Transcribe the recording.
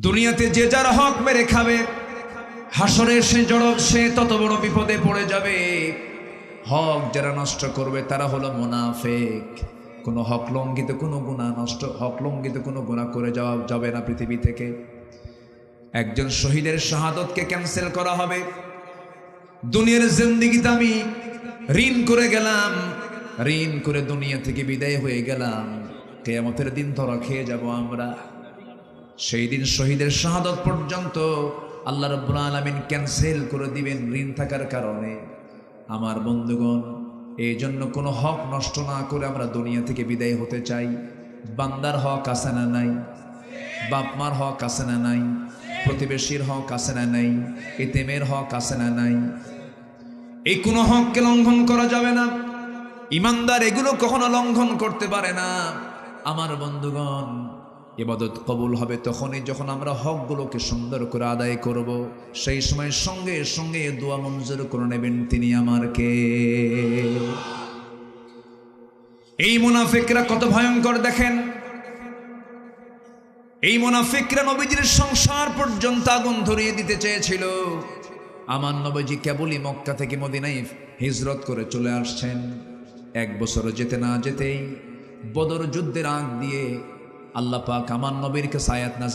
দুনিয়াতে যে যার হক মেরে খাবে, হাসরে সে তত বড় বিপদে পড়ে যাবে। হক যারা নষ্ট করবে তারা হলো মুনাফিক। কোনো হক লঙ্ঘিত, কোনো গুনাহ নষ্ট, হক লঙ্ঘিত কোনো গুনাহ করে যাওয়া যাবে না পৃথিবী থেকে। একজন শহীদের শাহাদতকে ক্যান্সেল করা হবে। দুনিয়ার জিন্দেগিতে আমি ঋণ করে গেলাম, ঋণ করে দুনিয়া থেকে বিদায় হয়ে গেলাম, কিয়ামতের দিন ধরা খেয়ে যাব আমরা। সেই দিন শহীদের শাহাদত পর্যন্ত আল্লাহ রাব্বুল আলামিন ক্যান্সেল করে দিবেন ঋণ থাকার কারণে। আমার বন্ধুগণ, এই জন্য কোনো হক নষ্ট না করে আমরা দুনিয়া থেকে বিদায় হতে চাই। বান্দার হক আছে না নাই? বাপ মার হক আছে না নাই? প্রতিবেশীর হক আছে না নাই? এতিমের হক আছে না নাই? এই কোনো হককে লঙ্ঘন করা যাবে না। ইমানদার এগুলো কখনো লঙ্ঘন করতে পারে না। আমার বন্ধুগণ, ইবাদত কবুল হবে তখনই যখন আমরা হকগুলোকে সুন্দর করে আদায় করব। সেই সময় সঙ্গে সঙ্গে দোয়া মঞ্জুর করে নেবেন তিনি আমার কে। এই মুনাফিকরা কত ভয়ঙ্কর দেখেন। এই মুনাফিকরা নবীজির সংসার পর্যন্ত আগুন ধরিয়ে দিতে চেয়েছিল। আমার নবীজি কেবলই মক্কা থেকে মদিনায় হিজরত করে চলে আসছেন। 1 বছর যেতে না যেতেই বদর যুদ্ধের আগ দিয়ে আল্লাহ পাক আমার নবীর কাছে আয়াত নাজিল